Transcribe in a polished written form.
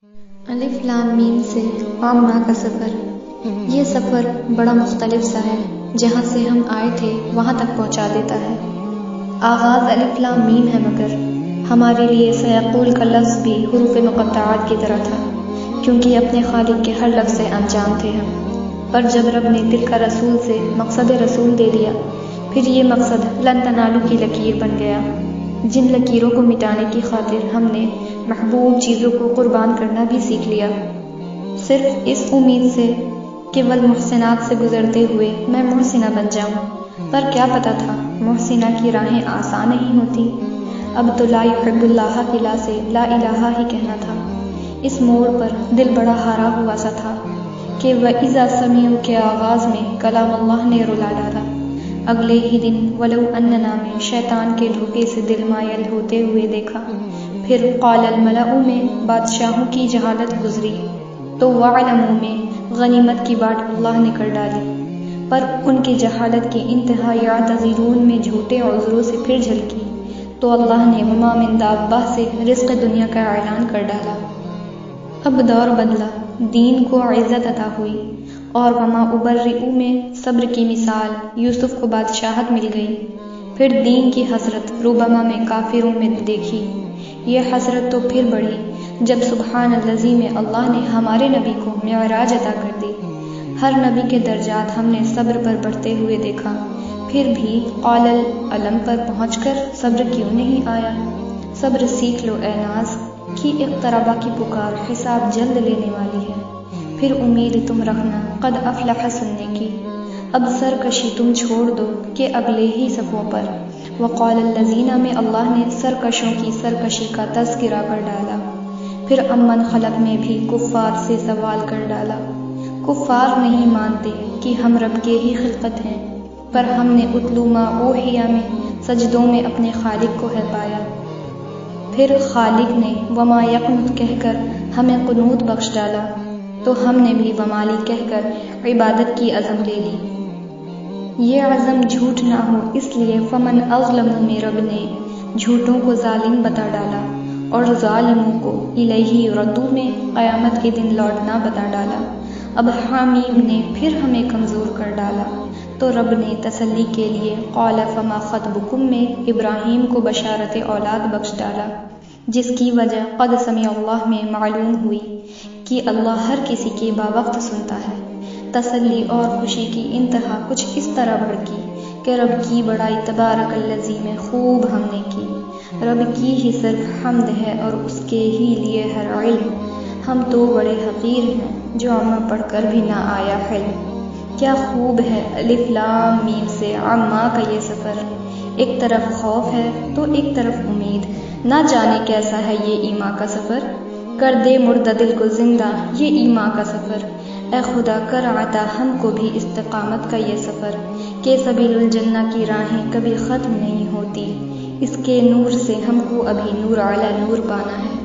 الف لام میم سے عامہ کا سفر۔ یہ سفر بڑا مختلف سا ہے، جہاں سے ہم آئے تھے وہاں تک پہنچا دیتا ہے۔ آغاز الف لام میم ہے، مگر ہمارے لیے سیقول کا لفظ بھی حروف مقطعات کی طرح تھا، کیونکہ اپنے خالق کے ہر لفظ سے انجام تھے ہم۔ پر جب رب نے دل کا رسول سے مقصد رسول دے دیا، پھر یہ مقصد لن تنالو کی لکیر بن گیا، جن لکیروں کو مٹانے کی خاطر ہم نے محبوب چیزوں کو قربان کرنا بھی سیکھ لیا، صرف اس امید سے کہ والمحسنات سے گزرتے ہوئے میں محسنہ بن جاؤں۔ پر کیا پتا تھا محسنہ کی راہیں آسان نہیں ہوتی۔ اب تو لا یحب اللہ کی لا سے لا الہ ہی کہنا تھا۔ اس موڑ پر دل بڑا ہارا ہوا سا تھا کہ وَإِذَا سَمِعُوا کے آغاز میں کلام اللہ نے رلا ڈالا۔ اگلے ہی دن وَلَوْ أَنَّنَا میں شیطان کے دھوکے سے دل مائل ہوتے ہوئے دیکھا۔ پھر قال الملأ میں بادشاہوں کی جہالت گزری، تو وَعْلَمُوا میں غنیمت کی بات اللہ نے کر ڈالی۔ پر ان کی جہالت کی انتہا یعتذرون میں جھوٹے عذروں سے پھر جھلکی، تو اللہ نے وما من دابہ سے رزق دنیا کا اعلان کر ڈالا۔ اب دور بدلا، دین کو عزت عطا ہوئی، اور وما ابرئ میں صبر کی مثال یوسف کو بادشاہت مل گئی۔ پھر دین کی حسرت ربما میں کافروں میں دیکھی۔ یہ حسرت تو پھر بڑھی جب سبحان الذی میں اللہ نے ہمارے نبی کو معراج عطا کر دی۔ ہر نبی کے درجات ہم نے صبر پر بڑھتے ہوئے دیکھا، پھر بھی قال العلم پر پہنچ کر صبر کیوں نہیں آیا؟ صبر سیکھ لو اے ناز کی اقتربا کی پکار حساب جلد لینے والی ہے۔ پھر امید تم رکھنا قد افلح سننے کی، اب سرکشی تم چھوڑ دو کہ اگلے ہی صفوں پر۔ وقال الذین میں اللہ نے سرکشوں کی سرکشی کا تذکرہ کر ڈالا۔ پھر امن خلق میں بھی کفار سے سوال کر ڈالا۔ کفار نہیں مانتے کہ ہم رب کے ہی خلقت ہیں، پر ہم نے اتلو ما اوحی میں سجدوں میں اپنے خالق کو ہے پایا۔ پھر خالق نے وما یقنط کہہ کر ہمیں قنوت بخش ڈالا، تو ہم نے بھی ومالی کہہ کر عبادت کی عزم لے لی۔ یہ عزم جھوٹ نہ ہو اس لیے فمن اظلم میں رب نے جھوٹوں کو ظالم بتا ڈالا، اور ظالموں کو الیہ یردو میں قیامت کے دن لوٹنا بتا ڈالا۔ اب حامیم نے پھر ہمیں کمزور کر ڈالا، تو رب نے تسلی کے لیے قال فما خطبکم میں ابراہیم کو بشارت اولاد بخش ڈالا، جس کی وجہ قد سمع اللہ میں معلوم ہوئی کہ اللہ ہر کسی کی باوقت سنتا ہے۔ تسلی اور خوشی کی انتہا کچھ اس طرح بڑکی کہ رب کی بڑائی تبارک الذی میں خوب ہم نے کی۔ رب کی ہی صرف حمد ہے اور اس کے ہی لیے ہر علم۔ ہم تو بڑے حقیر ہیں جو عامہ پڑھ کر بھی نہ آیا حلم۔ کیا خوب ہے الف لام میم سے عامہ کا یہ سفر، ایک طرف خوف ہے تو ایک طرف امید، نہ جانے کیسا ہے یہ ایمان کا سفر۔ کر دے مردہ دل کو زندہ یہ ایمان کا سفر، اے خدا کر عطا ہم کو بھی استقامت کا یہ سفر، کہ سبیل الجنہ کی راہیں کبھی ختم نہیں ہوتی، اس کے نور سے ہم کو ابھی نور علی نور پانا ہے۔